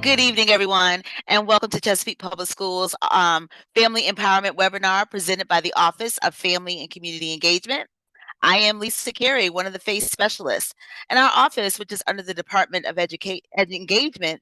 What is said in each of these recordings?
Good evening, everyone, and welcome to Chesapeake Public Schools Family Empowerment Webinar presented by the Office of Family and Community Engagement. I am Lisa Carey, one of the FACE specialists, and our office, which is under the Department of Engagement,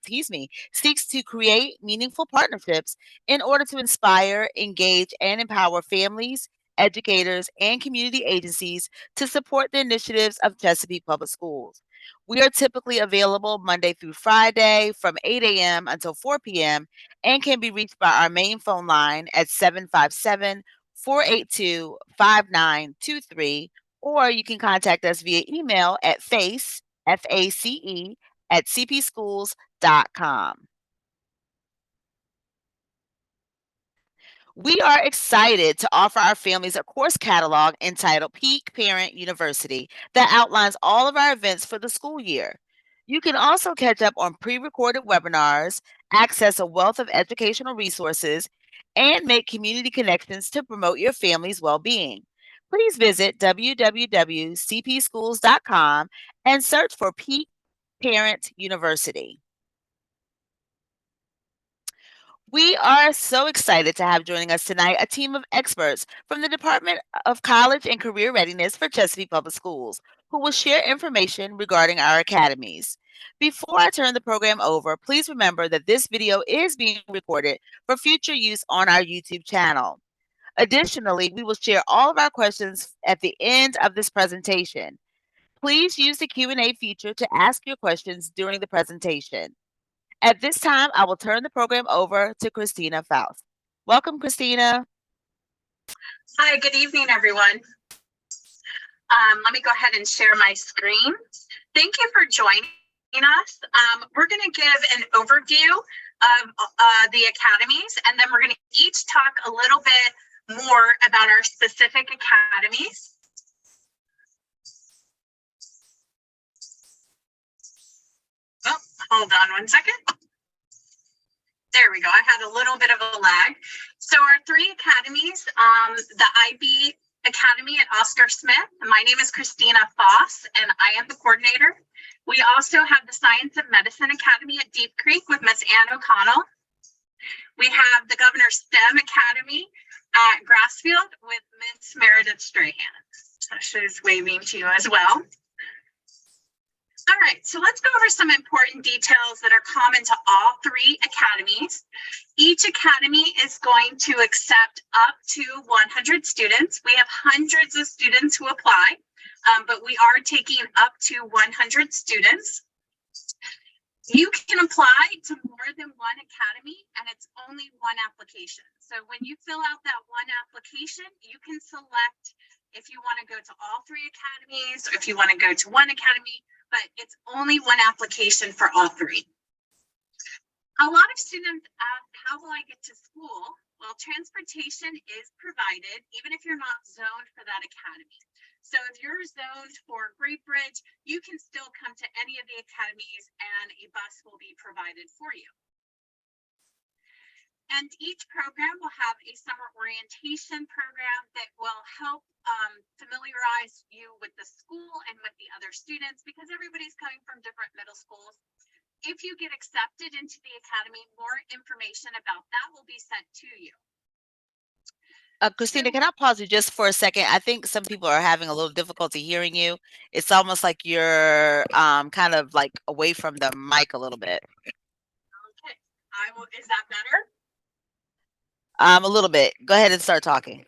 seeks to create meaningful partnerships in order to inspire, engage, and empower families, educators, and community agencies to support the initiatives of Chesapeake Public Schools. We are typically available Monday through Friday from 8 a.m. until 4 p.m. and can be reached by our main phone line at 757-482-5923, or you can contact us via email at FACE, F-A-C-E, at cpschools.com. We are excited to offer our families a course catalog entitled Peak Parent University that outlines all of our events for the school year. You can also catch up on pre-recorded webinars, access a wealth of educational resources, and make community connections to promote your family's well-being. Please visit www.cpschools.com and search for Peak Parent University. We are so excited to have joining us tonight a team of experts from the Department of College and Career Readiness for Chesapeake Public Schools, who will share information regarding our academies. Before I turn the program over, please remember that this video is being recorded for future use on our YouTube channel. Additionally, we will share all of our questions at the end of this presentation. Please use the Q&A feature to ask your questions during the presentation. At this time, I will turn the program over to Christina Faust. Welcome, Christina. Hi, good evening, everyone. Let me go ahead and share my screen. Thank you for joining us. We're going to give an overview of the academies, and then we're going to each talk a little bit more about our specific academies. Oh, hold on one second. There we go. I had a little bit of a lag. So our three academies, the IB Academy at Oscar Smith. My name is Christina Foss, and I am the coordinator. We also have the Science of Medicine Academy at Deep Creek with Miss Ann O'Connell. We have the Governor STEM Academy at Grassfield with Miss Meredith Strahan. So she's waving to you as well. All right, so let's go over some important details that are common to all three academies. Each academy is going to accept up to 100 students. We have hundreds of students who apply, but we are taking up to 100 students. You can apply to more than one academy, and it's only one application. So when you fill out that one application, you can select if you want to go to all three academies or if you want to go to one academy, but it's only one application for all three. A lot of students ask, how will I get to school? Well, transportation is provided, even if you're not zoned for that academy. So if you're zoned for Great Bridge, you can still come to any of the academies and a bus will be provided for you. And each program will have a summer orientation program that will help familiarize you with the school and with the other students, because everybody's coming from different middle schools. If you get accepted into the academy, more information about that will be sent to you. Christina, can I pause you just for a second? I think some people are having a little difficulty hearing you. It's almost like you're kind of like away from the mic a little bit. Okay, is that better? A little bit. Go ahead and start talking.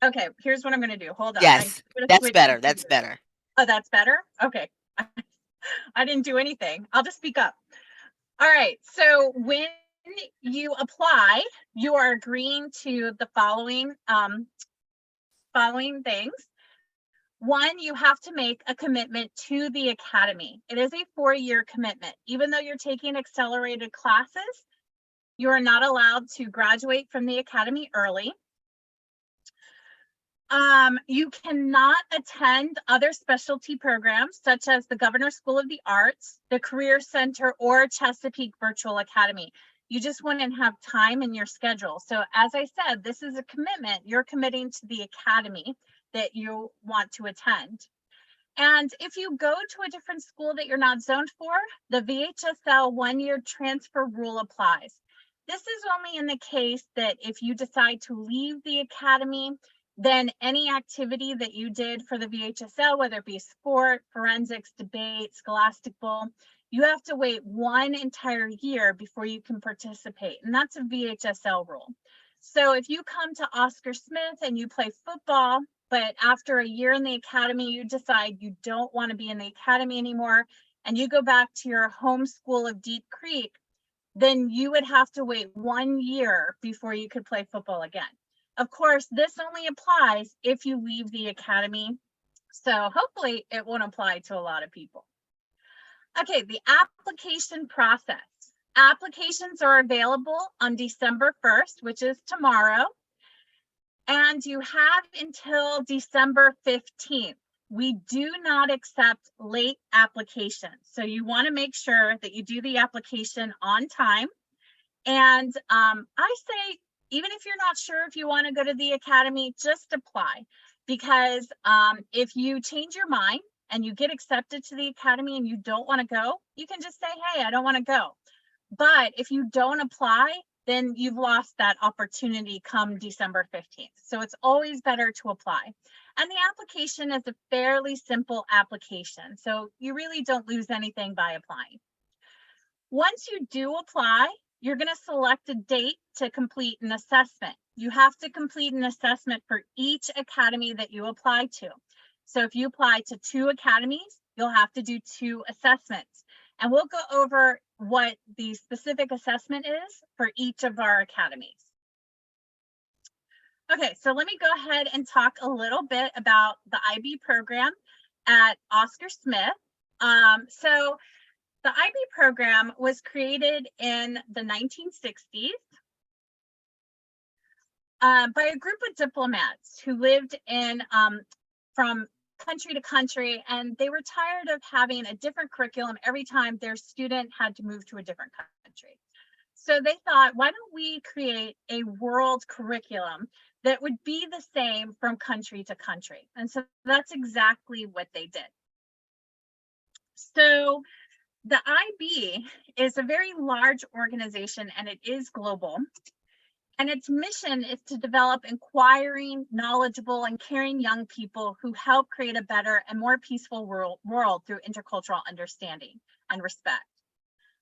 Okay, here's what I'm going to do. Hold on. Yes, that's better. That's better. Oh, that's better? Okay. I didn't do anything. I'll just speak up. All right. So when you apply, you are agreeing to the following things. One, you have to make a commitment to the academy. It is a 4-year commitment. Even though you're taking accelerated classes, you are not allowed to graduate from the academy early. You cannot attend other specialty programs such as the Governor School of the Arts, the Career Center, or Chesapeake Virtual Academy. You just wouldn't have time in your schedule. So as I said, this is a commitment. You're committing to the academy that you want to attend. And if you go to a different school that you're not zoned for, the VHSL 1-year transfer rule applies. This is only in the case that if you decide to leave the academy, then any activity that you did for the VHSL, whether it be sport, forensics, debate, scholastic bowl, you have to wait 1 entire year before you can participate. And that's a VHSL rule. So if you come to Oscar Smith and you play football, but after a year in the academy, you decide you don't want to be in the academy anymore, and you go back to your home school of Deep Creek, then you would have to wait 1 year before you could play football again. Of course, this only applies if you leave the academy. So hopefully it won't apply to a lot of people. Okay, the application process. Applications are available on December 1st, which is tomorrow. And you have until December 15th. We do not accept late applications. So you want to make sure that you do the application on time. And I say, even if you're not sure if you want to go to the academy, just apply. Because if you change your mind and you get accepted to the academy and you don't want to go, you can just say, hey, I don't want to go. But if you don't apply, then you've lost that opportunity come December 15th. So it's always better to apply. And the application is a fairly simple application. So you really don't lose anything by applying. Once you do apply, you're going to select a date to complete an assessment. You have to complete an assessment for each academy that you apply to. So if you apply to 2 academies, you'll have to do 2 assessments. And we'll go over what the specific assessment is for each of our academies. Okay, so let me go ahead and talk a little bit about the IB program at Oscar Smith. So the IB program was created in the 1960s by a group of diplomats who lived in from country to country, and they were tired of having a different curriculum every time their student had to move to a different country. So they thought, why don't we create a world curriculum that would be the same from country to country? And so that's exactly what they did. So the IB is a very large organization and it is global. And its mission is to develop inquiring, knowledgeable, and caring young people who help create a better and more peaceful world through intercultural understanding and respect.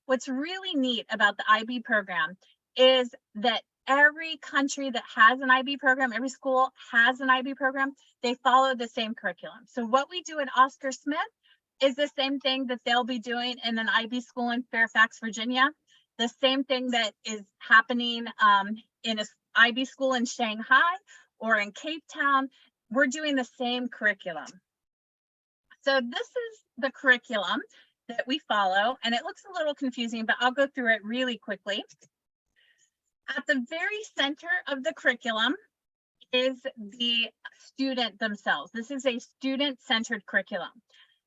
What's really neat about the IB program is that every country that has an IB program, every school has an IB program, they follow the same curriculum. So what we do at Oscar Smith is the same thing that they'll be doing in an IB school in Fairfax, Virginia. The same thing that is happening in an IB school in Shanghai or in Cape Town. We're doing the same curriculum. So this is the curriculum that we follow, and it looks a little confusing, but I'll go through it really quickly. At the very center of the curriculum is the student themselves. This is a student-centered curriculum.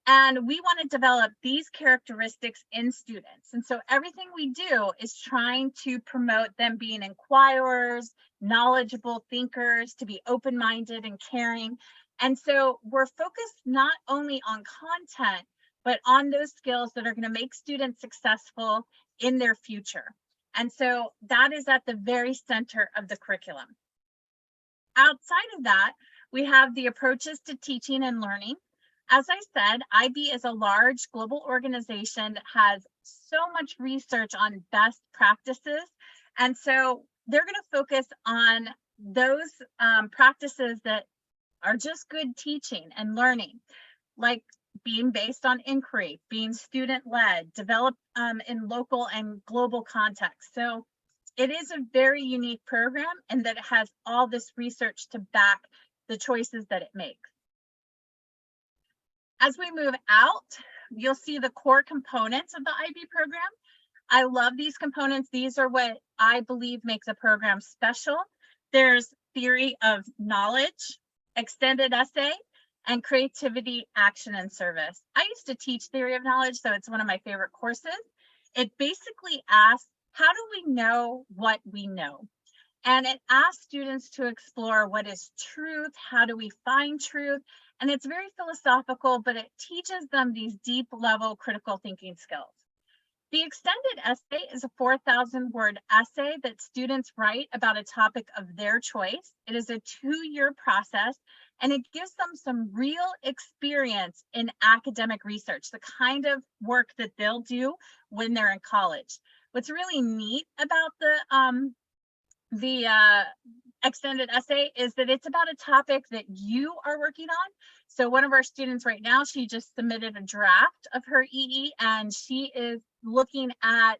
And we want to develop these characteristics in students. And so everything we do is trying to promote them being inquirers, knowledgeable thinkers, to be open-minded and caring. And so we're focused not only on content, but on those skills that are going to make students successful in their future. And so that is at the very center of the curriculum. Outside of that, we have the approaches to teaching and learning. As I said, IB is a large global organization that has so much research on best practices. And so they're going to focus on those practices that are just good teaching and learning, like being based on inquiry, being student-led, developed in local and global context. So it is a very unique program and that it has all this research to back the choices that it makes. As we move out, you'll see the core components of the IB program. I love these components. These are what I believe makes a program special. There's theory of knowledge, extended essay, and creativity, action, and service. I used to teach theory of knowledge, so it's one of my favorite courses. It basically asks, how do we know what we know? And it asks students to explore what is truth, how do we find truth, And it's very philosophical, but it teaches them these deep level critical thinking skills. The extended essay is a 4,000-word essay that students write about a topic of their choice. It is a 2-year process, and it gives them some real experience in academic research, the kind of work that they'll do when they're in college. What's really neat about the extended essay is that it's about a topic that you are working on. So one of our students right now, she just submitted a draft of her EE, and she is looking at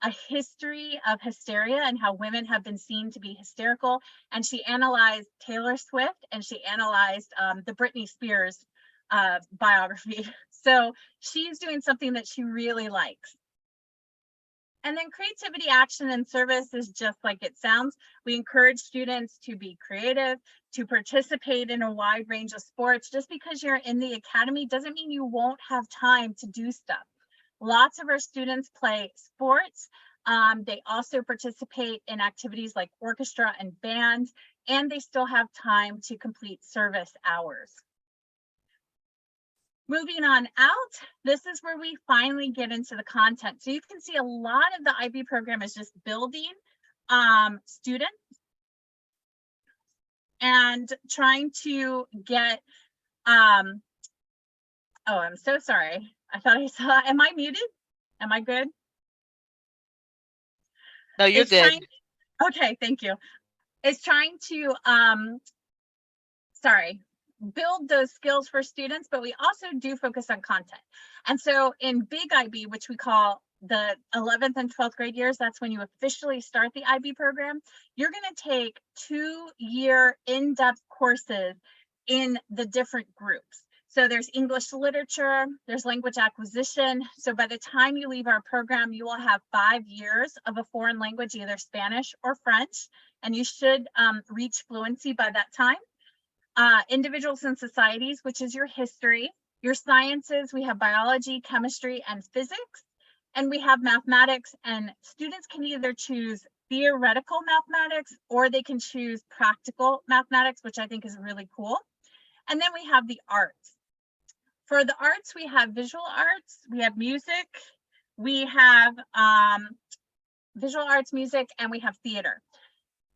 a history of hysteria and how women have been seen to be hysterical. And she analyzed Taylor Swift, and she analyzed the Britney Spears biography. So she's doing something that she really likes. And then creativity, action, and service is just like it sounds. We encourage students to be creative, to participate in a wide range of sports. Just because you're in the academy doesn't mean you won't have time to do stuff. Lots of our students play sports. They also participate in activities like orchestra and band, and they still have time to complete service hours. Moving on out, this is where we finally get into the content. So you can see a lot of the IB program is just building students and trying to get, oh, I'm so sorry. I thought I saw, am I muted? Am I good? No, you're good. Okay, thank you. It's trying to, build those skills for students, but we also do focus on content. And so in Big IB, which we call the 11th and 12th grade years, that's when you officially start the IB program, you're going to take 2-year in-depth courses in the different groups. So there's English literature, there's language acquisition. So by the time you leave our program, you will have 5 years of a foreign language, either Spanish or French, and you should reach fluency by that time. Individuals and societies, which is your history. Your sciences, we have biology, chemistry, and physics. And we have mathematics, and students can either choose theoretical mathematics or they can choose practical mathematics, which I think is really cool. And then we have the arts. For the arts, we have visual arts, we have music, we have visual arts, music, and we have theater.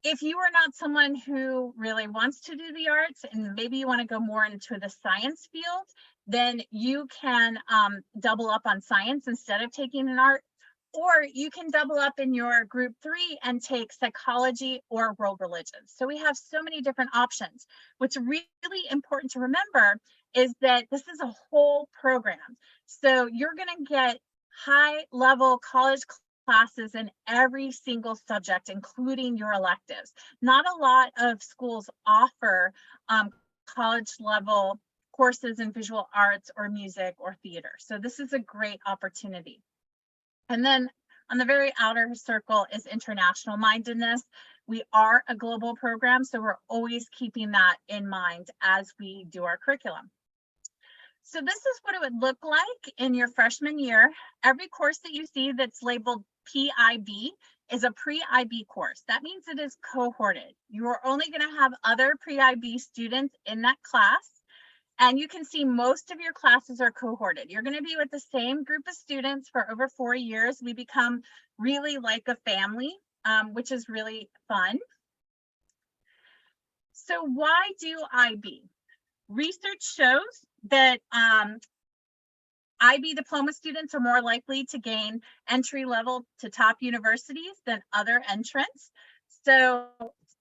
If you are not someone who really wants to do the arts and maybe you want to go more into the science field, then you can double up on science instead of taking an art, or you can double up in your group 3 and take psychology or world religions. So we have so many different options. What's really important to remember is that this is a whole program. So you're going to get high level college classes in every single subject, including your electives. Not a lot of schools offer college level courses in visual arts or music or theater. So this is a great opportunity. And then on the very outer circle is international mindedness. We are a global program, so we're always keeping that in mind as we do our curriculum. So this is what it would look like in your freshman year. Every course that you see that's labeled PIB is a pre-IB course. That means it is cohorted. You are only going to have other pre-IB students in that class. And you can see most of your classes are cohorted. You're going to be with the same group of students for over 4 years. We become really like a family, which is really fun. So why do IB? Research shows that IB diploma students are more likely to gain entry level to top universities than other entrants. So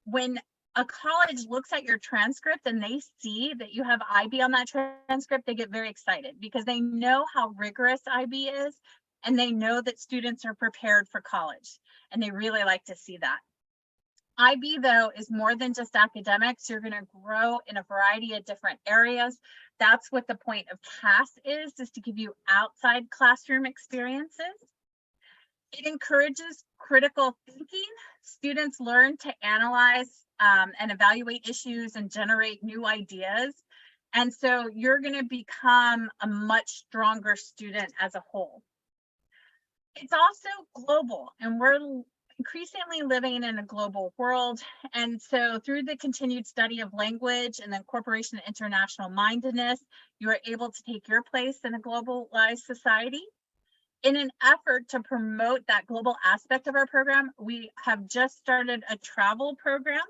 when a college looks at your transcript and they see that you have IB on that transcript, they get very excited because they know how rigorous IB is, and they know that students are prepared for college, and they really like to see that. IB, though, is more than just academics. You're going to grow in a variety of different areas. That's what the point of CAS is to give you outside classroom experiences. It encourages critical thinking. Students learn to analyze and evaluate issues and generate new ideas. And so you're going to become a much stronger student as a whole. It's also global, and we're increasingly living in a global world. And so through the continued study of language and incorporation of international mindedness, you are able to take your place in a globalized society. In an effort to promote that global aspect of our program, we have just started a travel program.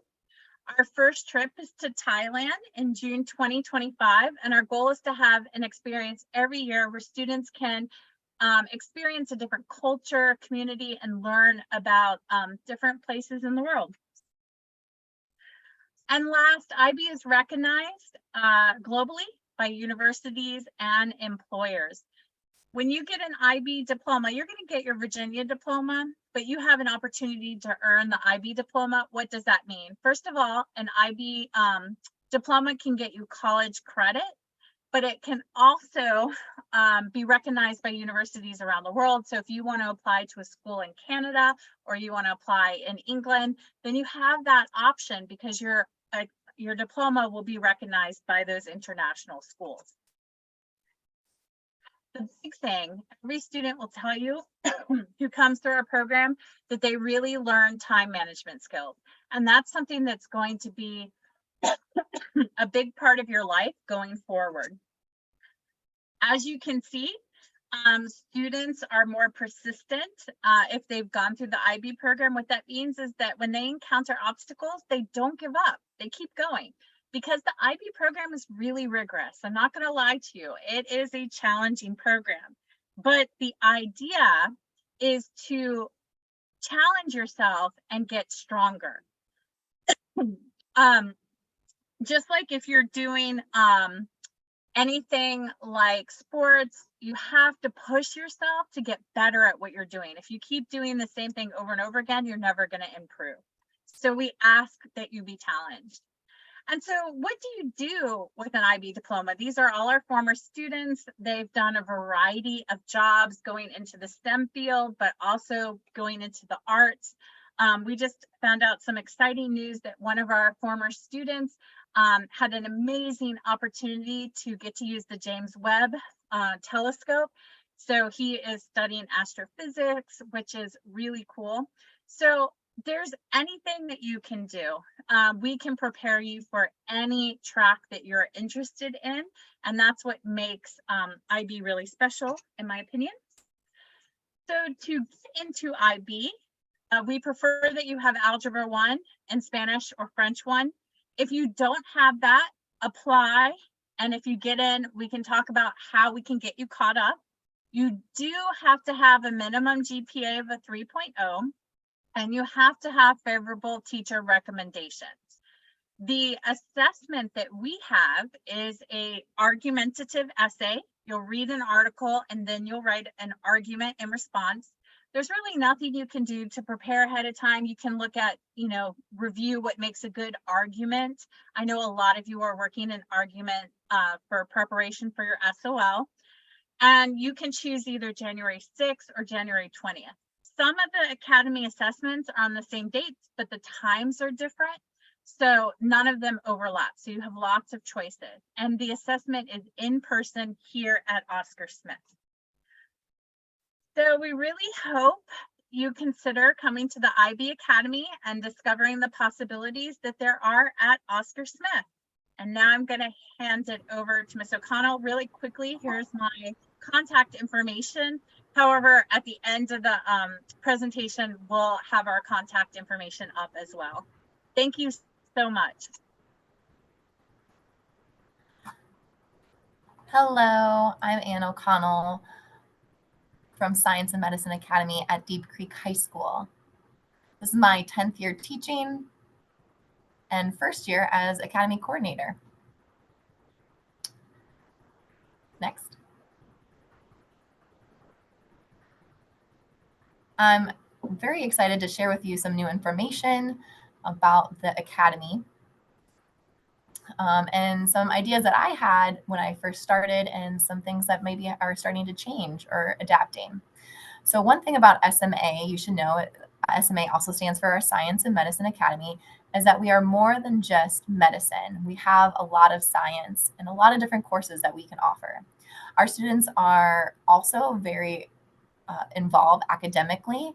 Our first trip is to Thailand in June 2025, and our goal is to have an experience every year where students can experience a different culture, community, and learn about different places in the world. And last, IB is recognized globally by universities and employers. When you get an IB diploma, you're going to get your Virginia diploma, but you have an opportunity to earn the IB diploma. What does that mean? First of all, an IB diploma can get you college credit, but it can also be recognized by universities around the world. So if you want to apply to a school in Canada or you want to apply in England, then you have that option because your diploma will be recognized by those international schools. The big thing, every student will tell you who comes through our program that they really learn time management skills. And that's something that's going to be a big part of your life going forward. As you can see, students are more persistent if they've gone through the IB program. What that means is that when they encounter obstacles, they don't give up, they keep going. Because the IB program is really rigorous. I'm not going to lie to you. It is a challenging program. But the idea is to challenge yourself and get stronger. Just like if you're doing anything like sports, you have to push yourself to get better at what you're doing. If you keep doing the same thing over and over again, you're never going to improve. So we ask that you be challenged. And so what do you do with an IB diploma? These are all our former students. They've done a variety of jobs going into the STEM field, but also going into the arts. We just found out some exciting news that one of our former students had an amazing opportunity to get to use the James Webb telescope. So he is studying astrophysics, which is really cool. So there's anything that you can do. We can prepare you for any track that you're interested in, and that's what makes IB really special, in my opinion. So to get into IB, we prefer that you have Algebra 1 and Spanish or French 1. If you don't have that, apply, and if you get in, we can talk about how we can get you caught up. You do have to have a minimum GPA of a 3.0. And you have to have favorable teacher recommendations. The assessment that we have is an argumentative essay. You'll read an article and then you'll write an argument in response. There's really nothing you can do to prepare ahead of time. You can look at, review what makes a good argument. I know a lot of you are working in argument for preparation for your SOL. And you can choose either January 6th or January 20th. Some of the academy assessments are on the same dates, but the times are different. So none of them overlap. So you have lots of choices. And the assessment is in person here at Oscar Smith. So we really hope you consider coming to the IB Academy and discovering the possibilities that there are at Oscar Smith. And now I'm going to hand it over to Ms. O'Connell really quickly. Here's my contact information. However, at the end of the presentation, we'll have our contact information up as well. Thank you so much. Hello, I'm Ann O'Connell from Science and Medicine Academy at Deep Creek High School. This is my 10th year teaching and first year as Academy Coordinator. Next. I'm very excited to share with you some new information about the Academy and some ideas that I had when I first started and some things that maybe are starting to change or adapting. So one thing about SMA, you should know, SMA also stands for our Science and Medicine Academy, is that we are more than just medicine. We have a lot of science and a lot of different courses that we can offer. Our students are also very involved academically.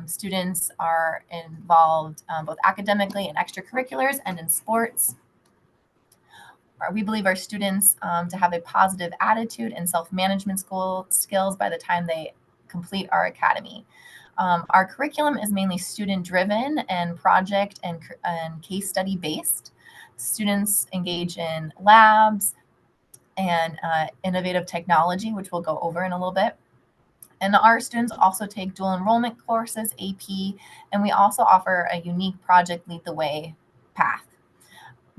Students are involved both academically and extracurriculars and in sports. We believe our students to have a positive attitude and self-management skills by the time they complete our academy. Our curriculum is mainly student-driven and project and case study based. Students engage in labs and innovative technology, which we'll go over in a little bit. And our students also take dual enrollment courses, AP, and we also offer a unique Project Lead the Way path.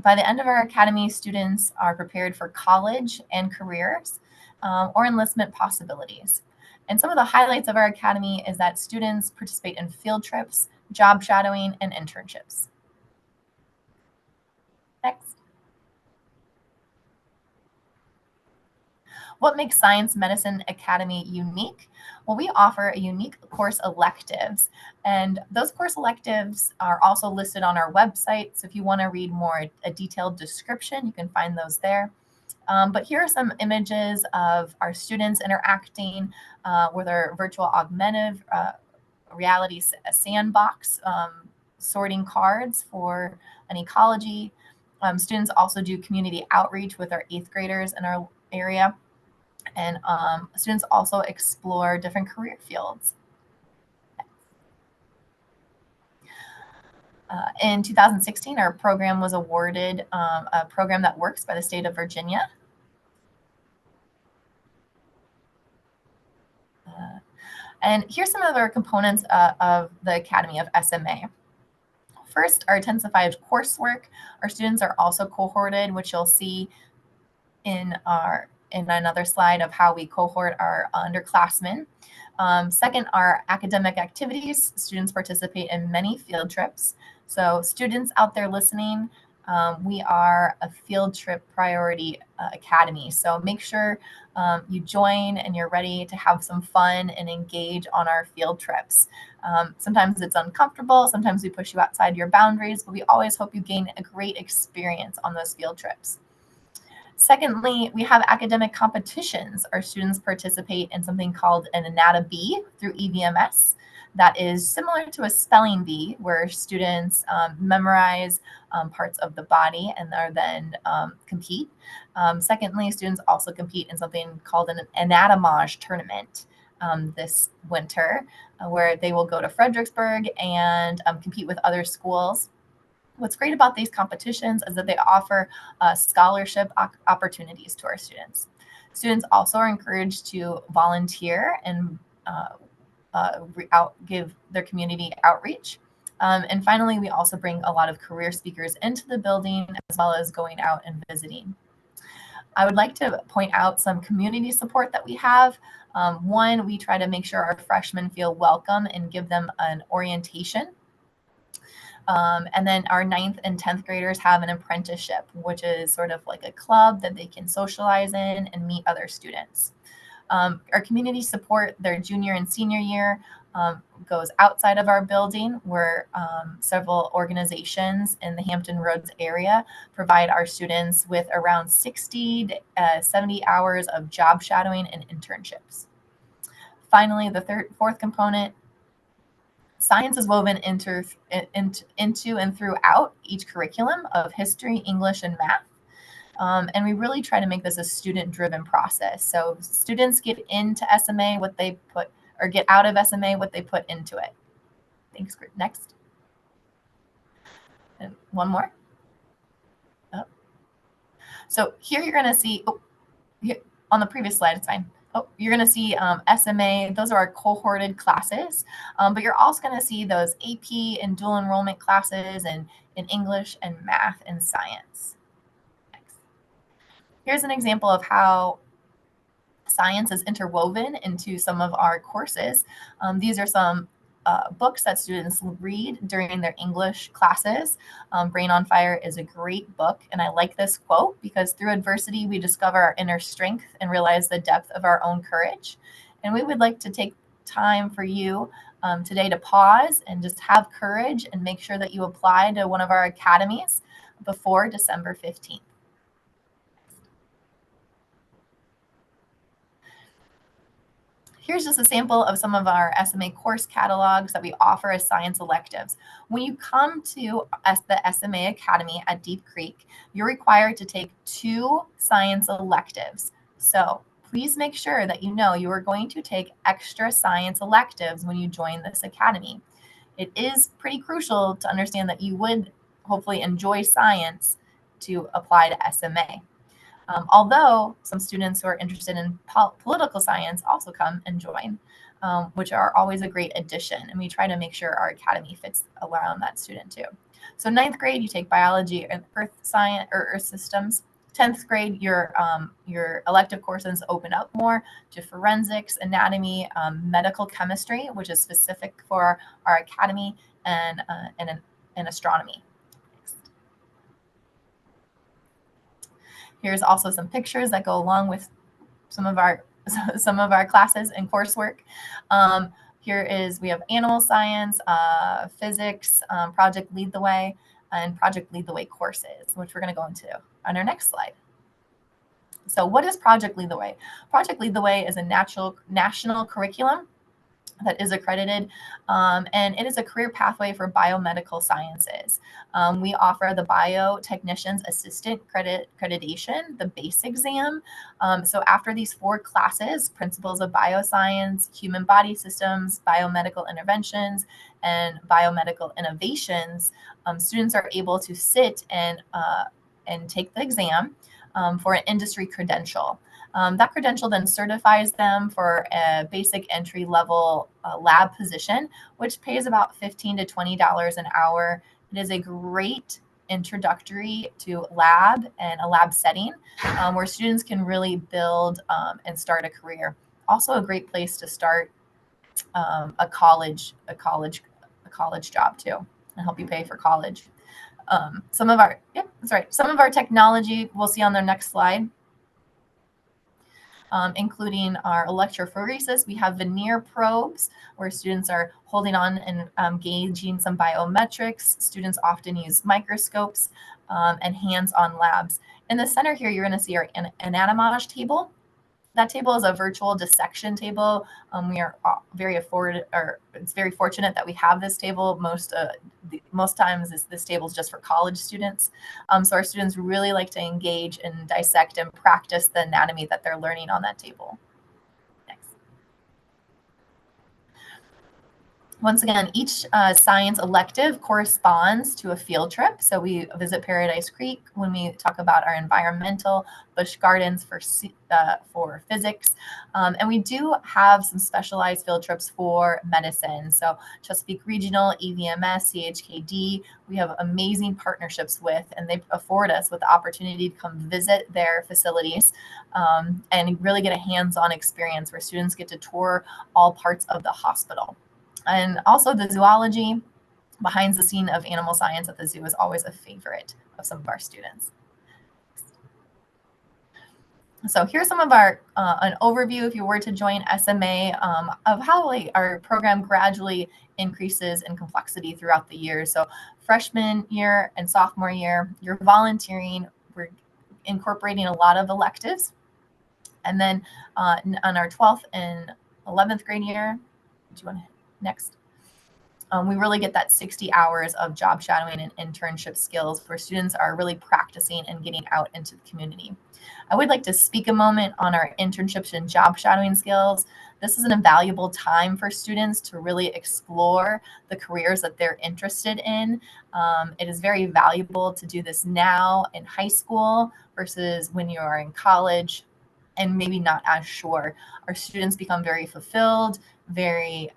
By the end of our academy, students are prepared for college and careers or enlistment possibilities. And some of the highlights of our academy is that students participate in field trips, job shadowing, and internships. Next. What makes Science Medicine Academy unique? Well, we offer a unique course electives, and those course electives are also listed on our website. So if you want to read more a detailed description, you can find those there. But here are some images of our students interacting with our virtual augmented reality sandbox, sorting cards for an ecology. Students also do community outreach with our 8th graders in our area. And students also explore different career fields. In 2016, our program was awarded a Program That Works by the state of Virginia. And here's some of our components of the Academy of SMA. First, our intensified coursework. Our students are also cohorted, which you'll see in another slide of how we cohort our underclassmen. Second, our academic activities. Students participate in many field trips. So students out there listening, we are a field trip priority academy. So make sure you join and you're ready to have some fun and engage on our field trips. Sometimes it's uncomfortable. Sometimes we push you outside your boundaries, but we always hope you gain a great experience on those field trips. Secondly, we have academic competitions. Our students participate in something called an AnatoBee through EVMS. That is similar to a spelling bee, where students memorize parts of the body and are then compete. Secondly, students also compete in something called an Anatomage tournament this winter, where they will go to Fredericksburg and compete with other schools. What's great about these competitions is that they offer scholarship opportunities to our students. Students also are encouraged to volunteer and give their community outreach. And finally, we also bring a lot of career speakers into the building, as well as going out and visiting. I would like to point out some community support that we have. One, we try to make sure our freshmen feel welcome and give them an orientation. And then our 9th and 10th graders have an apprenticeship, which is sort of like a club that they can socialize in and meet other students. Our community support their junior and senior year goes outside of our building, where several organizations in the Hampton Roads area provide our students with around 60 to 70 hours of job shadowing and internships. Finally, the fourth component, science is woven into and throughout each curriculum of history, English, and math. And we really try to make this a student-driven process. So students get into SMA what they put, or get out of SMA what they put into it. Thanks. Next. And one more. Oh. So here you're going to see, on the previous slide, it's fine. You're going to see SMA. Those are our cohorted classes, but you're also going to see those AP and dual enrollment classes and in English and math and science. Next. Here's an example of how science is interwoven into some of our courses. These are some books that students read during their English classes. Brain on Fire is a great book, and I like this quote because through adversity, we discover our inner strength and realize the depth of our own courage. And we would like to take time for you today to pause and just have courage and make sure that you apply to one of our academies before December 15th. Here's just a sample of some of our SMA course catalogs that we offer as science electives. When you come to the SMA Academy at Deep Creek, you're required to take 2 science electives. So please make sure that you know you are going to take extra science electives when you join this academy. It is pretty crucial to understand that you would hopefully enjoy science to apply to SMA. Although some students who are interested in political science also come and join, which are always a great addition. And we try to make sure our academy fits around that student too. So 9th grade, you take biology and earth science or earth systems. 10th grade, your elective courses open up more to forensics, anatomy, medical chemistry, which is specific for our academy, and astronomy. Here's also some pictures that go along with some of our classes and coursework. We have animal science, physics, Project Lead the Way, and Project Lead the Way courses, which we're going to go into on our next slide. So what is Project Lead the Way? Project Lead the Way is a national curriculum that is accredited, and it is a career pathway for biomedical sciences. We offer the biotechnician's assistant accreditation, the base exam. So after these 4 classes, principles of bioscience, human body systems, biomedical interventions, and biomedical innovations, students are able to sit and take the exam for an industry credential. That credential then certifies them for a basic entry-level lab position, which pays about $15 to $20 an hour. It is a great introductory to lab and a lab setting where students can really build and start a career. Also a great place to start a college job too, and help you pay for college. Some of our technology we'll see on the next slide. Including our electrophoresis. We have veneer probes where students are holding on and gauging some biometrics. Students often use microscopes and hands-on labs. In the center here, you're going to see our anatomage table. That table is a virtual dissection table. We are it's very fortunate that we have this table. Most times this table is just for college students. So our students really like to engage and dissect and practice the anatomy that they're learning on that table. Next. Once again, each science elective corresponds to a field trip. So we visit Paradise Creek when we talk about our environmental, Busch Gardens for physics. And we do have some specialized field trips for medicine. So Chesapeake Regional, EVMS, CHKD, we have amazing partnerships with, and they afford us with the opportunity to come visit their facilities and really get a hands-on experience where students get to tour all parts of the hospital. And also the zoology, behind the scene of animal science at the zoo is always a favorite of some of our students. So here's some of our, an overview if you were to join SMA of how our program gradually increases in complexity throughout the year. So freshman year and sophomore year, you're volunteering, we're incorporating a lot of electives. And then on our 12th and 11th grade year, do you want to next? We really get that 60 hours of job shadowing and internship skills where students are really practicing and getting out into the community. I would like to speak a moment on our internships and job shadowing skills. This is an invaluable time for students to really explore the careers that they're interested in. It is very valuable to do this now in high school versus when you are in college and maybe not as sure. Our students become very fulfilled, very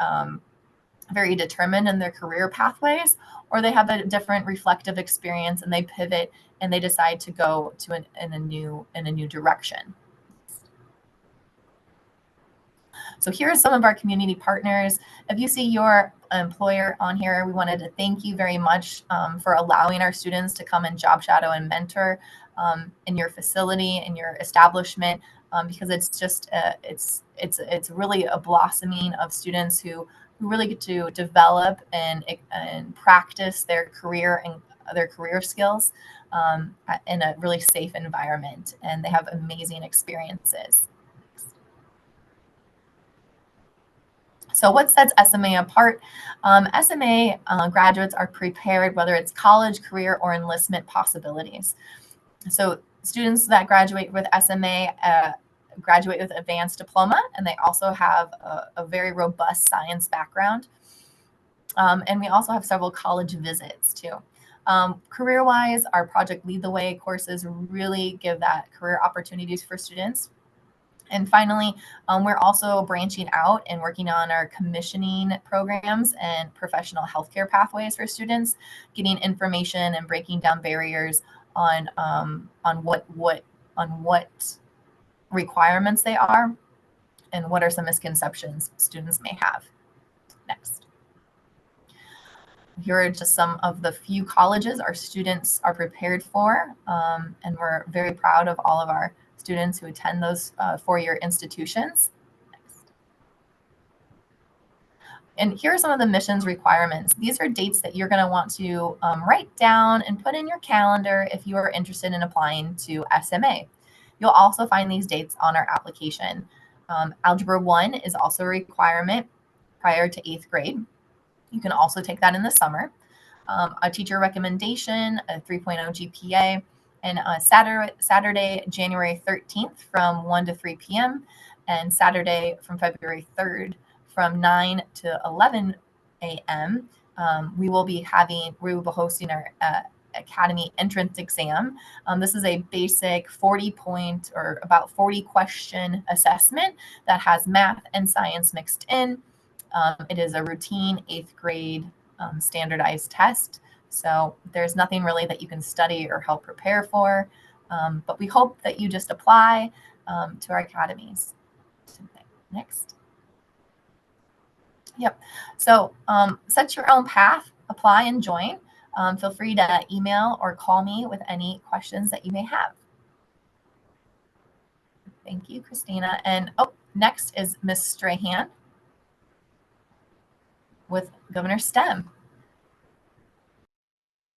determined in their career pathways, or they have a different reflective experience and they pivot and they decide to go to in a new direction. So here are some of our community partners. If you see your employer on here, we wanted to thank you very much for allowing our students to come and job shadow and mentor in your facility, in your establishment, because it's just it's really a blossoming of students who really get to develop and practice their career and their career skills in a really safe environment, and they have amazing experiences. So what sets SMA apart? SMA graduates are prepared, whether it's college, career, or enlistment possibilities. So students that graduate with SMA graduate with advanced diploma, and they also have a very robust science background. And we also have several college visits too. Career-wise, our Project Lead the Way courses really give that career opportunities for students. And finally, we're also branching out and working on our commissioning programs and professional healthcare pathways for students, getting information and breaking down barriers on what requirements they are and what are some misconceptions students may have. Next. Here are just some of the few colleges our students are prepared for, and we're very proud of all of our students who attend those four-year institutions. Next. And here are some of the missions requirements. These are dates that you're going to want to write down and put in your calendar if you are interested in applying to SMA. You'll also find these dates on our application. Algebra 1 is also a requirement prior to 8th grade. You can also take that in the summer. A teacher recommendation, a 3.0 GPA, and Saturday, January 13th from 1 to 3 p.m. and Saturday from February 3rd from 9 to 11 a.m. We will be hosting our Academy entrance exam. This is a basic 40-point or about 40 question assessment that has math and science mixed in. It is a routine 8th grade standardized test. So there's nothing really that you can study or help prepare for, but we hope that you just apply to our academies. Next. Yep. So set your own path, apply and join. Feel free to email or call me with any questions that you may have. Thank you, Christina. And next is Ms. Strahan with Governor STEM.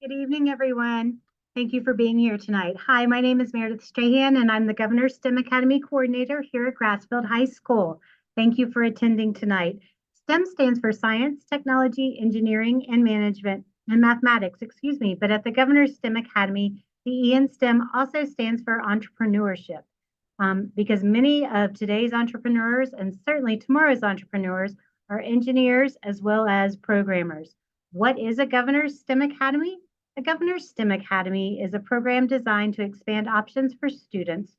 Good evening, everyone. Thank you for being here tonight. Hi, my name is Meredith Strahan, and I'm the Governor STEM Academy Coordinator here at Grassfield High School. Thank you for attending tonight. STEM stands for Science, Technology, Engineering, and Management, and Mathematics, but at the Governor STEM Academy, the E in STEM also stands for Entrepreneurship, because many of today's entrepreneurs, and certainly tomorrow's entrepreneurs, are engineers as well as programmers. What is a Governor STEM Academy? A Governor STEM Academy is a program designed to expand options for students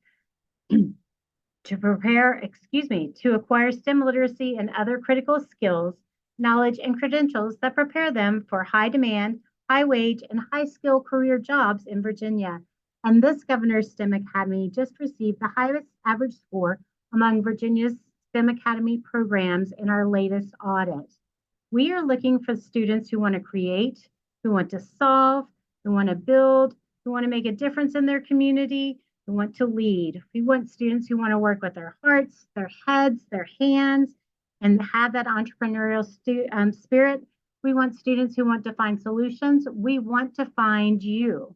to acquire STEM literacy and other critical skills, knowledge, and credentials that prepare them for high demand, high wage, and high skill career jobs in Virginia. And this Governor STEM Academy just received the highest average score among Virginia's STEM Academy programs in our latest audit. We are looking for students who want to create, who want to solve, who want to build, who want to make a difference in their community, who want to lead. We want students who want to work with their hearts, their heads, their hands, and have that entrepreneurial spirit. We want students who want to find solutions. We want to find you.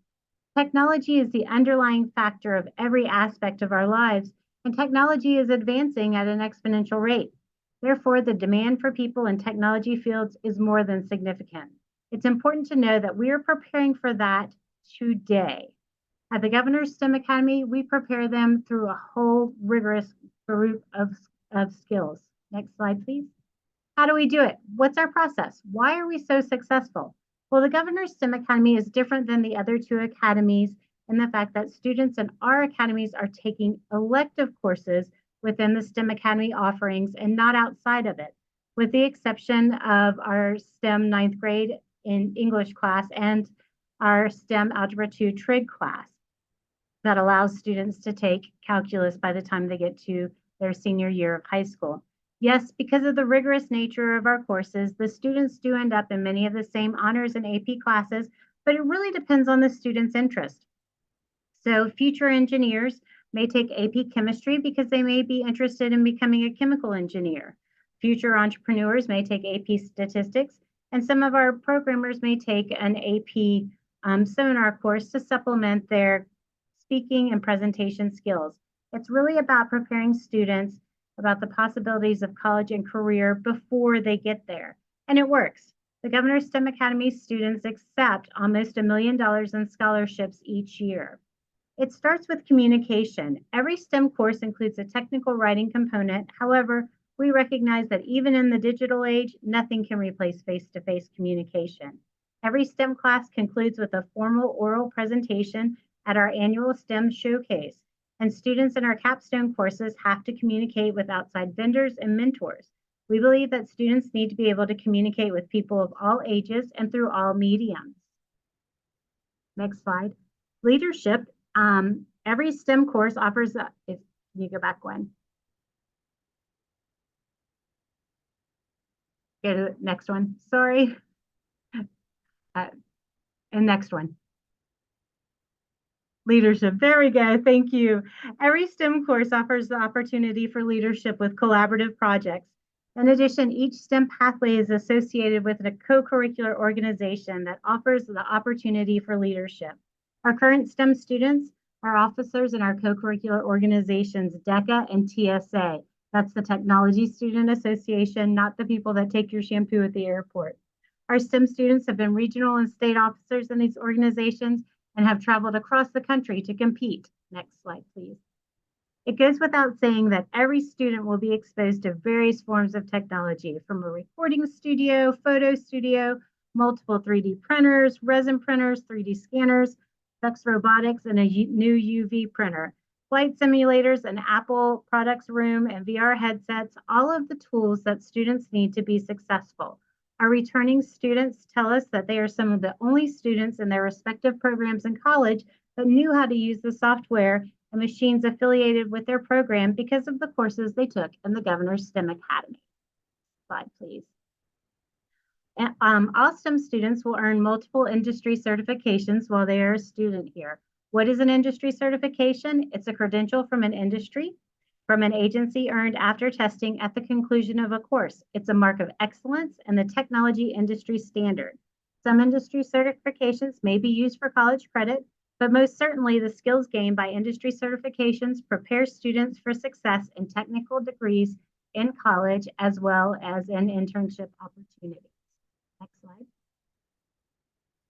Technology is the underlying factor of every aspect of our lives, and technology is advancing at an exponential rate. Therefore, the demand for people in technology fields is more than significant. It's important to know that we are preparing for that today. At the Governor's STEM Academy, we prepare them through a whole rigorous group of skills. Next slide, please. How do we do it? What's our process? Why are we so successful? Well, the Governor's STEM Academy is different than the other two academies in the fact that students in our academies are taking elective courses within the STEM Academy offerings and not outside of it, with the exception of our STEM 9th grade in English class and our STEM Algebra 2 trig class that allows students to take calculus by the time they get to their senior year of high school. Yes, because of the rigorous nature of our courses, the students do end up in many of the same honors and AP classes, but it really depends on the student's interest. So future engineers may take AP chemistry because they may be interested in becoming a chemical engineer. Future entrepreneurs may take AP statistics, and some of our programmers may take an AP seminar course to supplement their speaking and presentation skills. It's really about preparing students about the possibilities of college and career before they get there. And it works. The Governor's STEM Academy students accept almost $1 million in scholarships each year. It starts with communication. Every STEM course includes a technical writing component. However, we recognize that even in the digital age, nothing can replace face-to-face communication. Every STEM class concludes with a formal oral presentation at our annual STEM showcase, and students in our capstone courses have to communicate with outside vendors and mentors. We believe that students need to be able to communicate with people of all ages and through all mediums. Next slide. Leadership. Every STEM course offers, if you go back one. Go to the next one, sorry. And next one. Leadership, there we go, thank you. Every STEM course offers the opportunity for leadership with collaborative projects. In addition, each STEM pathway is associated with a co-curricular organization that offers the opportunity for leadership. Our current STEM students are officers in our co-curricular organizations, DECA and TSA. That's the Technology Student Association, not the people that take your shampoo at the airport. Our STEM students have been regional and state officers in these organizations and have traveled across the country to compete. Next slide, please. It goes without saying that every student will be exposed to various forms of technology, from a recording studio, photo studio, multiple 3D printers, resin printers, 3D scanners, Vex Robotics, and a new UV printer, flight simulators, an Apple products room, and VR headsets, all of the tools that students need to be successful. Our returning students tell us that they are some of the only students in their respective programs in college that knew how to use the software and machines affiliated with their program because of the courses they took in the Governor's STEM Academy. Slide, please. All STEM students will earn multiple industry certifications while they are a student here. What is an industry certification? It's a credential from an industry, from an agency earned after testing at the conclusion of a course. It's a mark of excellence and the technology industry standard. Some industry certifications may be used for college credit, but most certainly the skills gained by industry certifications prepare students for success in technical degrees in college as well as in internship opportunities. Next slide.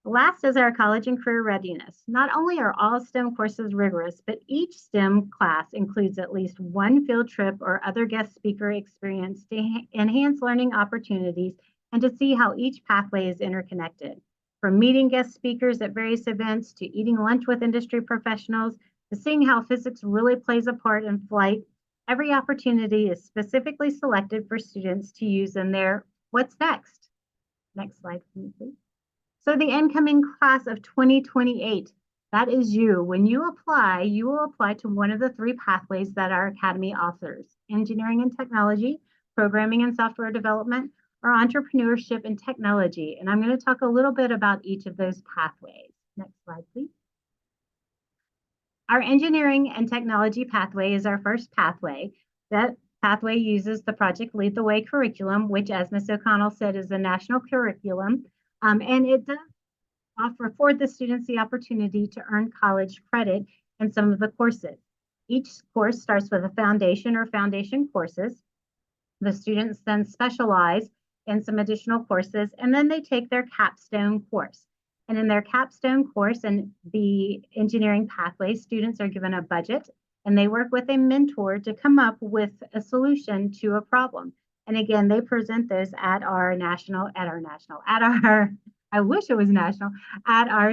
Last is our college and career readiness. Not only are all STEM courses rigorous, but each STEM class includes at least one field trip or other guest speaker experience to enhance learning opportunities and to see how each pathway is interconnected. From meeting guest speakers at various events to eating lunch with industry professionals to seeing how physics really plays a part in flight, every opportunity is specifically selected for students to use in their what's next. Next slide, please. So the incoming class of 2028, that is you. When you apply, you will apply to one of the three pathways that our Academy offers: engineering and technology, programming and software development, or entrepreneurship and technology. And I'm going to talk a little bit about each of those pathways. Next slide, please. Our engineering and technology pathway is our first pathway. That pathway uses the Project Lead the Way curriculum, which, as Ms. O'Connell said, is a national curriculum. And it does afford the students the opportunity to earn college credit in some of the courses. Each course starts with a foundation or foundation courses. The students then specialize in some additional courses, and then they take their capstone course. And in their capstone course and the engineering pathway, students are given a budget and they work with a mentor to come up with a solution to a problem. And again, they present those at our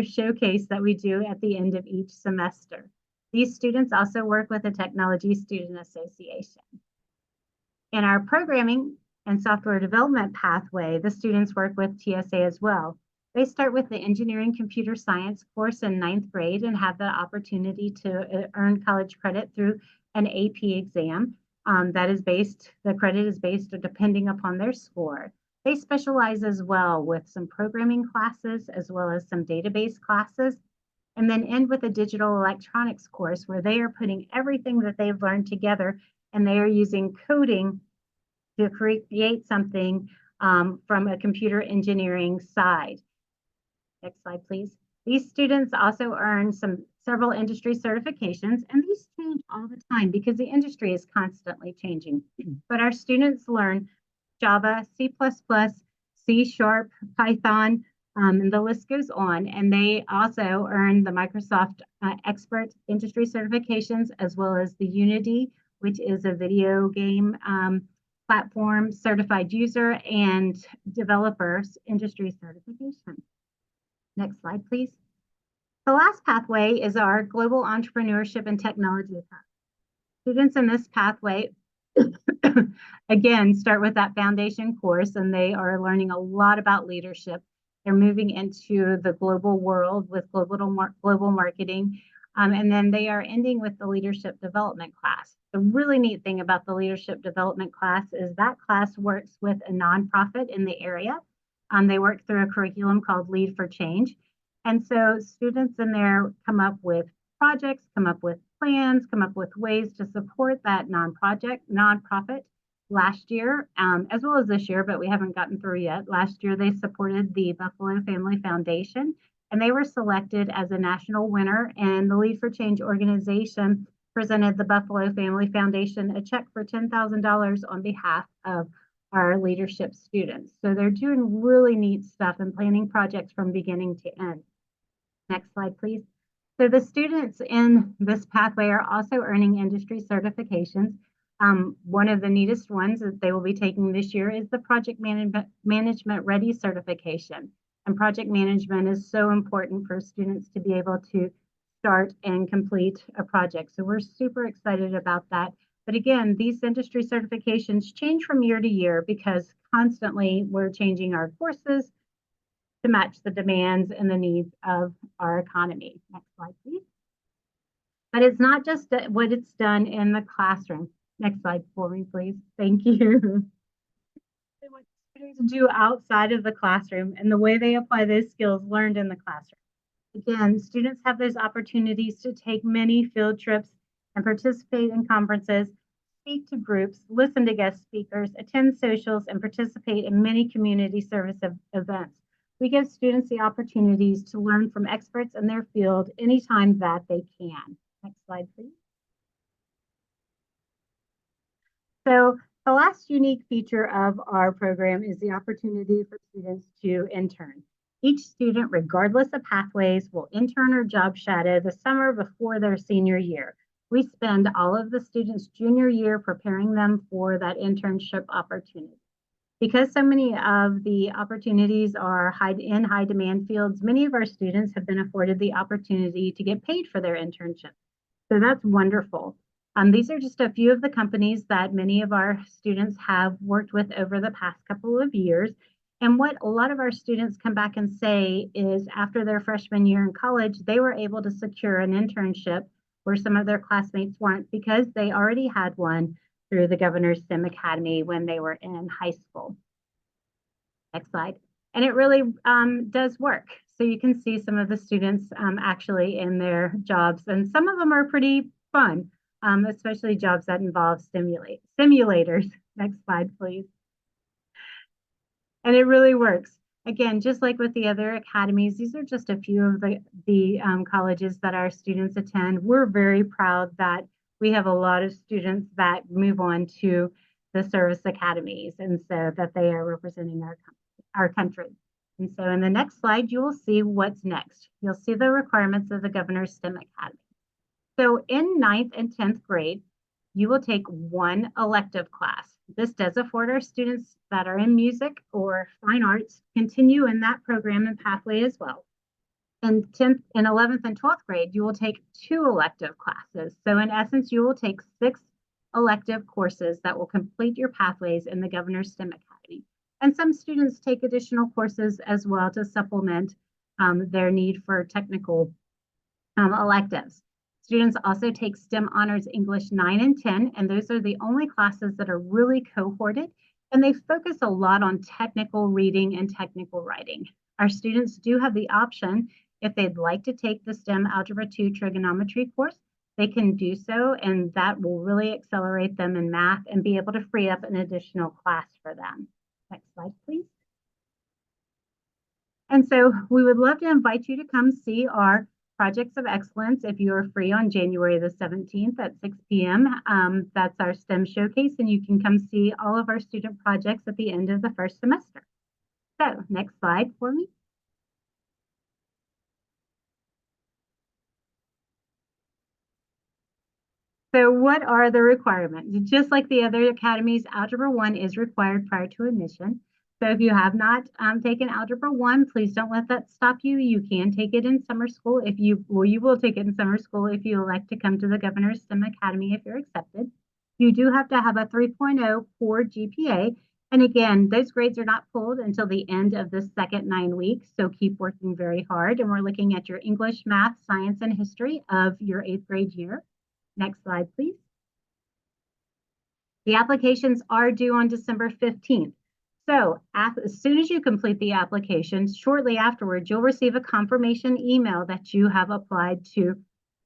showcase that we do at the end of each semester. These students also work with the Technology Student Association. In our programming and software development pathway, the students work with TSA as well. They start with the engineering computer science course in 9th grade and have the opportunity to earn college credit through an AP exam. The credit is based depending upon their score. They specialize as well with some programming classes as well as some database classes, and then end with a digital electronics course where they are putting everything that they've learned together and they are using coding to create something from a computer engineering side. Next slide, please. These students also earn several industry certifications, and these change all the time because the industry is constantly changing. But our students learn Java, C++, C#, Python, and the list goes on. And they also earn the Microsoft Expert Industry certifications, as well as the Unity, which is a video game platform certified user and developers industry certification. Next slide, please. The last pathway is our Global Entrepreneurship and Technology path. Students in this pathway, again, start with that foundation course, and they are learning a lot about leadership. They're moving into the global world with global marketing, and then they are ending with the leadership development class. The really neat thing about the leadership development class is that class works with a nonprofit in the area. They work through a curriculum called Lead for Change. And so students in there come up with projects, come up with plans, come up with ways to support that nonprofit. Last year, as well as this year, but we haven't gotten through yet. Last year, they supported the Buffalo Family Foundation, and they were selected as a national winner. And the Lead for Change organization presented the Buffalo Family Foundation a check for $10,000 on behalf of our leadership students. So they're doing really neat stuff and planning projects from beginning to end. Next slide, please. So the students in this pathway are also earning industry certifications. One of the neatest ones that they will be taking this year is the Project Management Ready certification. And project management is so important for students to be able to start and complete a project. So we're super excited about that. But again, these industry certifications change from year to year because constantly we're changing our courses to match the demands and the needs of our economy. Next slide, please. But it's not just what it's done in the classroom. Next slide for me, please. Thank you. What students do outside of the classroom and the way they apply those skills learned in the classroom. Again, students have those opportunities to take many field trips and participate in conferences, speak to groups, listen to guest speakers, attend socials, and participate in many community service events. We give students the opportunities to learn from experts in their field anytime that they can. Next slide, please. So the last unique feature of our program is the opportunity for students to intern. Each student, regardless of pathways, will intern or job shadow the summer before their senior year. We spend all of the students' junior year preparing them for that internship opportunity. Because so many of the opportunities are in high demand fields, many of our students have been afforded the opportunity to get paid for their internship. So that's wonderful. These are just a few of the companies that many of our students have worked with over the past couple of years. And what a lot of our students come back and say is after their freshman year in college, they were able to secure an internship where some of their classmates weren't because they already had one through the Governor's STEM Academy when they were in high school. Next slide. And it really does work. So you can see some of the students actually in their jobs, and some of them are pretty fun, especially jobs that involve simulators. Next slide, please. And it really works. Again, just like with the other academies, these are just a few of the colleges that our students attend. We're very proud that we have a lot of students that move on to the service academies, and so that they are representing our country. And so in the next slide, you will see what's next. You'll see the requirements of the Governor's STEM Academy. So in 9th and 10th grade, you will take one elective class. This does afford our students that are in music or fine arts continue in that program and pathway as well. In 10th and 11th and 12th grade, you will take 2 elective classes. So in essence, you will take 6 elective courses that will complete your pathways in the Governor's STEM Academy. And some students take additional courses as well to supplement their need for technical electives. Students also take STEM Honors English 9 and 10, and those are the only classes that are really cohorted, and they focus a lot on technical reading and technical writing. Our students do have the option, if they'd like to take the STEM Algebra 2 trigonometry course, they can do so, and that will really accelerate them in math and be able to free up an additional class for them. Next slide, please. And so we would love to invite you to come see our Projects of Excellence if you are free on January the 17th at 6 p.m. That's our STEM showcase, and you can come see all of our student projects at the end of the first semester. So next slide for me. So what are the requirements? Just like the other academies, Algebra 1 is required prior to admission. So if you have not taken Algebra 1, please don't let that stop you. You can take it in summer school if you will take it in summer school if you elect to come to the Governor's STEM Academy if you're accepted. You do have to have a 3.0 for GPA. And again, those grades are not pulled until the end of the second 9 weeks. So keep working very hard. And we're looking at your English, math, science, and history of your 8th grade year. Next slide, please. The applications are due on December 15th. So as soon as you complete the application, shortly afterwards, you'll receive a confirmation email that you have applied to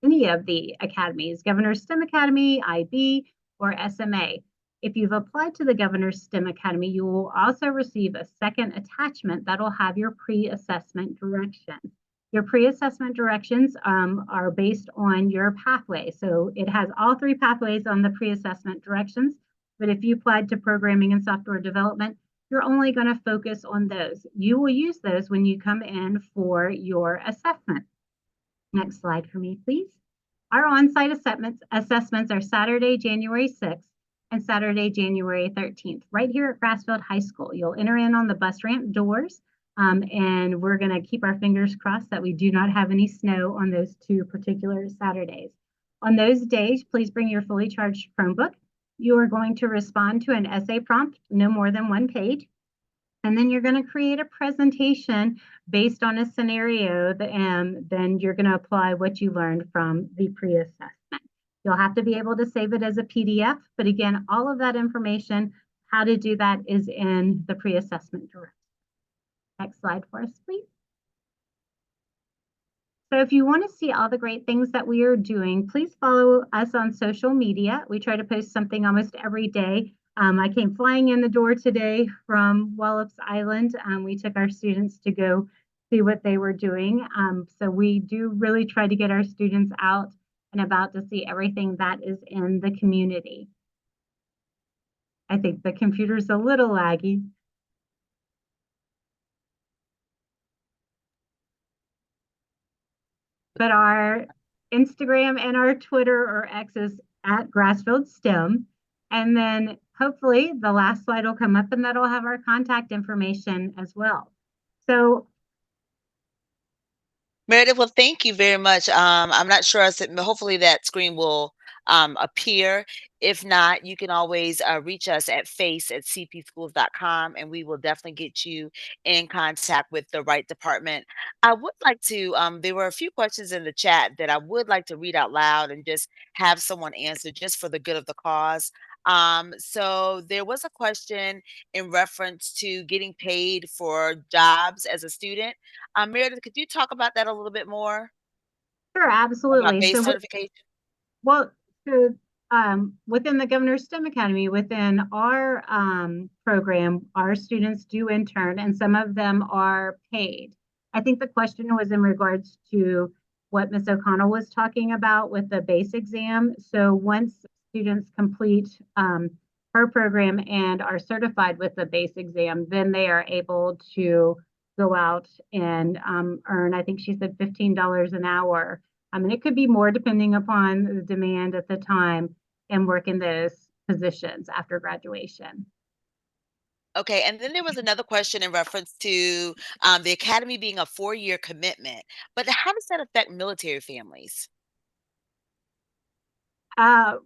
any of the academies, Governor's STEM Academy, IB, or SMA. If you've applied to the Governor's STEM Academy, you will also receive a second attachment that'll have your pre-assessment directions. Your pre-assessment directions are based on your pathway. So it has all 3 pathways on the pre-assessment directions. But if you applied to programming and software development, you're only going to focus on those. You will use those when you come in for your assessment. Next slide for me, please. Our on-site assessments are Saturday, January 6th and Saturday, January 13th, right here at Grassfield High School. You'll enter in on the bus ramp doors. And we're going to keep our fingers crossed that we do not have any snow on those 2 particular Saturdays. On those days, please bring your fully charged Chromebook. You are going to respond to an essay prompt, no more than 1 page. And then you're going to create a presentation based on a scenario, and then you're going to apply what you learned from the pre-assessment. You'll have to be able to save it as a PDF, but again, all of that information, how to do that, is in the pre-assessment direction. Next slide for us, please. So if you want to see all the great things that we are doing, please follow us on social media. We try to post something almost every day. I came flying in the door today from Wallops Island. We took our students to go see what they were doing. So we do really try to get our students out and about to see everything that is in the community. I think the computer's a little laggy. But our Instagram and our Twitter or X is at Grassfield STEM. And then hopefully the last slide will come up and that'll have our contact information as well. So Meredith, well, thank you very much. I'm not sure, hopefully that screen will appear. If not, you can always reach us at face@cpschools.com, and we will definitely get you in contact with the right department. I would like to, there were a few questions in the chat that I would like to read out loud and just have someone answer just for the good of the cause. So there was a question in reference to getting paid for jobs as a student. Meredith, could you talk about that a little bit more? sure, About absolutely. base So certification? well, so within the Governor's STEM Academy, within our program, our students do intern and some of them are paid. I think the question was in regards to what Ms. O'Connell was talking about with the base exam. So once students complete her program and are certified with the base exam, then they are able to go out and earn, I think she said $15 an hour. And it could be more depending upon the demand at the time, and work in those positions after graduation. Okay, and then there was another question in reference to the academy being a 4-year commitment, but how does that affect military families? Uh,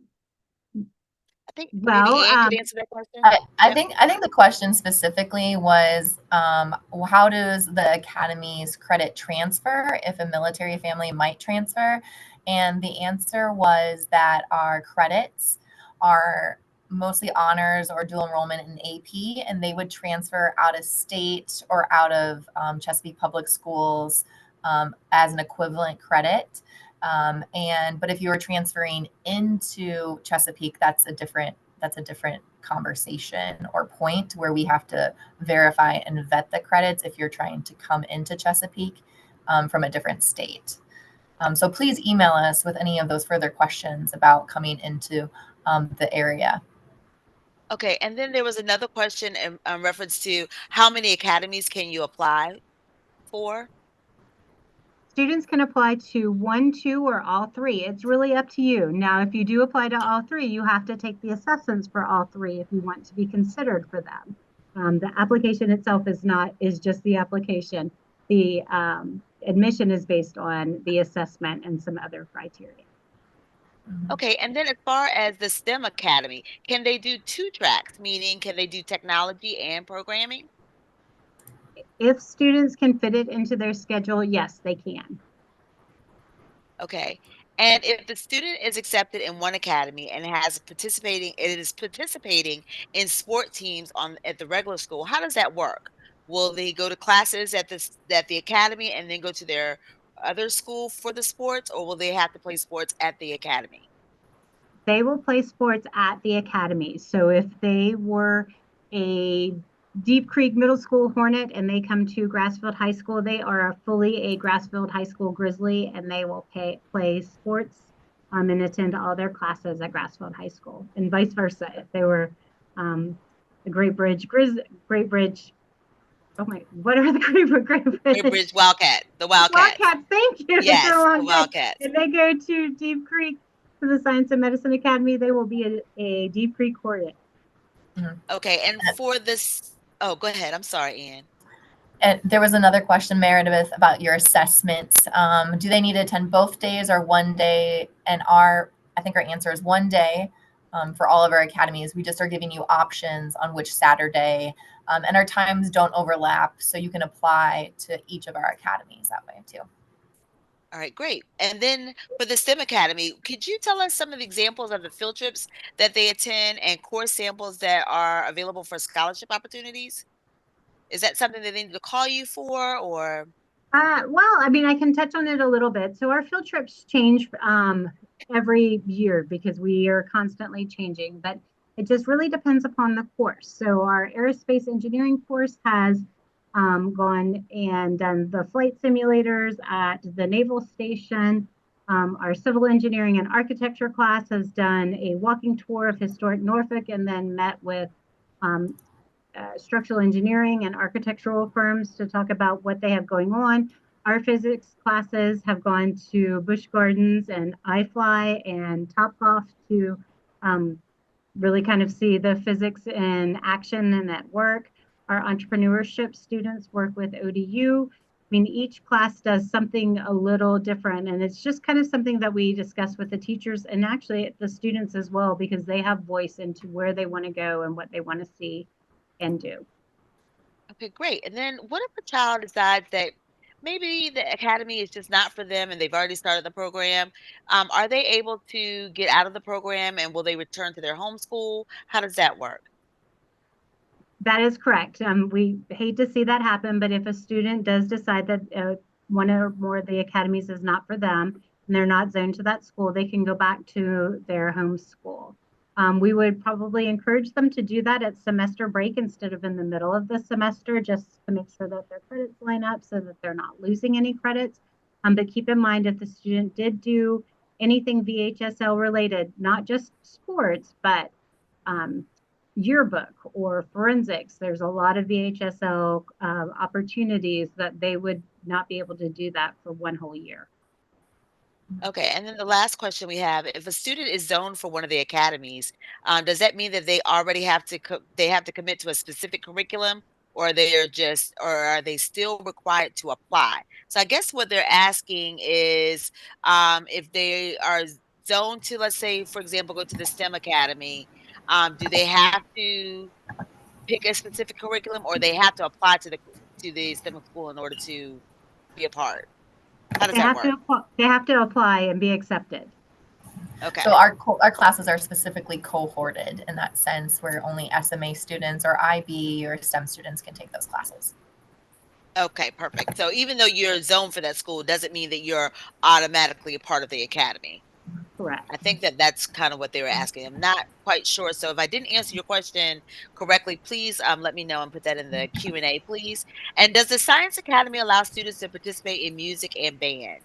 I think maybe well, Ann could answer that question. I think the question specifically was how does the academy's credit transfer if a military family might transfer? And the answer was that our credits are mostly honors or dual enrollment in AP, and they would transfer out of state or out of Chesapeake Public Schools as an equivalent credit. But if you were transferring into Chesapeake, that's a different conversation or point where we have to verify and vet the credits if you're trying to come into Chesapeake from a different state. So please email us with any of those further questions about coming into the area. Okay, and then there was another question in reference to how many academies can you apply for? Students can apply to 1, 2, or all 3. It's really up to you. Now, if you do apply to all 3, you have to take the assessments for all 3 if you want to be considered for them. The application itself is just the application. The admission is based on the assessment and some other criteria. Okay, and then as far as the STEM Academy, can they do 2 tracks? Meaning, can they do technology and programming? If students can fit it into their schedule, yes, they can. Okay. And if the student is accepted in one academy and it is participating in sport teams at the regular school, how does that work? Will they go to classes at the academy and then go to their other school for the sports, or will they have to play sports at the academy? They will play sports at the academy. So if they were a Deep Creek Middle School Hornet and they come to Grassfield High School, they are fully a Grassfield High School Grizzly, and they will play sports and attend all their classes at Grassfield High School, and vice versa. If they were the Great Bridge, oh my, what are the Great Great Bridge? Bridge Wildcat, the Wildcats. Wildcats, thank you. It's Yes, been a long the day. Wildcats. If they go to Deep Creek to the Science and Medicine Academy, they will be a Deep Creek Hornet. Okay, and for this, oh, go ahead. I'm sorry, Ann. And there was another question, Meredith, about your assessments. Do they need to attend both days or one day? And I think our answer is one day for all of our academies. We just are giving you options on which Saturday, and our times don't overlap, so you can apply to each of our academies that way too. All right, great. And then for the STEM Academy, could you tell us some of the examples of the field trips that they attend and course samples that are available for scholarship opportunities? Is that something that they need to call you for, or? Well, I mean, I can touch on it a little bit. So our field trips change every year because we are constantly changing, but it just really depends upon the course. So our aerospace engineering course has gone and done the flight simulators at the Naval Station. Our civil engineering and architecture class has done a walking tour of historic Norfolk and then met with structural engineering and architectural firms to talk about what they have going on. Our physics classes have gone to Busch Gardens and iFly and Topgolf to really kind of see the physics in action and at work. Our entrepreneurship students work with ODU. I mean, each class does something a little different, and it's just kind of something that we discuss with the teachers and actually the students as well, because they have voice into where they want to go and what they want to see and do. Okay, great. And then what if a child decides that maybe the academy is just not for them and they've already started the program? Are they able to get out of the program and will they return to their homeschool? How does that work? That is correct. We hate to see that happen, but if a student does decide that one or more of the academies is not for them and they're not zoned to that school, they can go back to their home school. We would probably encourage them to do that at semester break instead of in the middle of the semester, just to make sure that their credits line up so that they're not losing any credits. But keep in mind, if the student did do anything VHSL related, not just sports, but yearbook or forensics, there's a lot of VHSL opportunities that they would not be able to do that for one whole year. Okay, and then the last question we have, if a student is zoned for one of the academies, does that mean that they already have to commit to a specific curriculum, or are they still required to apply? So I guess what they're asking is, if they are zoned to, let's say, for example, go to the STEM Academy, do they have to pick a specific curriculum, or they have to apply to the STEM school in order to be a part? How does that work? They have to apply and be accepted. Okay. So our classes are specifically cohorted in that sense, where only SMA students or IB or STEM students can take those classes. Okay, perfect. So even though you're zoned for that school, doesn't mean that you're automatically a part of the academy. Correct. I think that that's kind of what they were asking. I'm not quite sure. So if I didn't answer your question correctly, please let me know and put that in the Q&A, please. And does the Science Academy allow students to participate in music and band?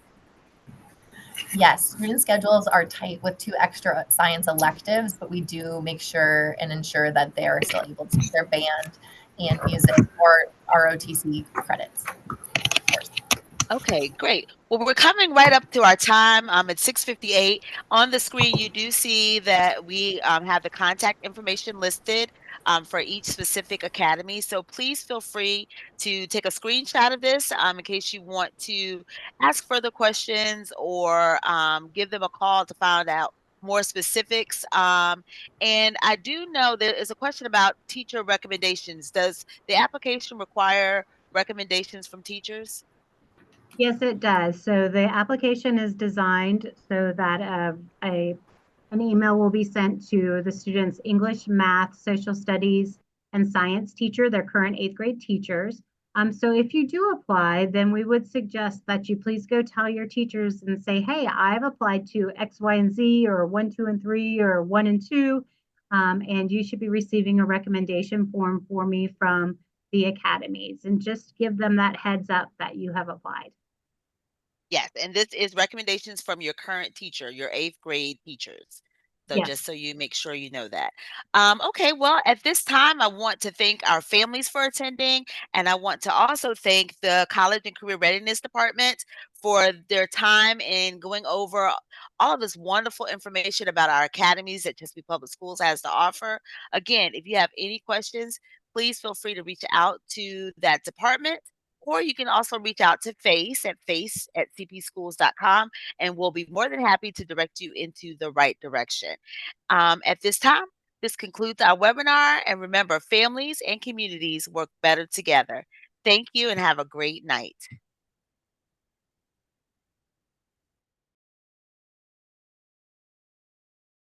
Yes, student schedules are tight with 2 extra science electives, but we do make sure and ensure that they are still able to take their band and music or ROTC credits. Okay, great. Well, we're coming right up to our time. It's 6:58. On the screen, you do see that we have the contact information listed for each specific academy. So please feel free to take a screenshot of this in case you want to ask further questions or give them a call to find out more specifics. And I do know there is a question about teacher recommendations. Does the application require recommendations from teachers? Yes, it does. So the application is designed so that an email will be sent to the student's English, math, social studies, and science teacher, their current 8th grade teachers. So if you do apply, then we would suggest that you please go tell your teachers and say, hey, I've applied to X, Y, and Z, or 1, 2, and 3, or 1 and 2, and you should be receiving a recommendation form for me from the academies, and just give them that heads up that you have applied. Yes, and this is recommendations from your current teacher, your 8th grade teachers. So Yes. just so you make sure you know that. Okay, well, at this time, I want to thank our families for attending, and I want to also thank the College and Career Readiness Department for their time in going over all of this wonderful information about our academies that Chesapeake Public Schools has to offer. Again, if you have any questions, please feel free to reach out to that department. Or you can also reach out to face@cpschools.com, and we'll be more than happy to direct you into the right direction. At this time, this concludes our webinar. And remember, families and communities work better together. Thank you and have a great night.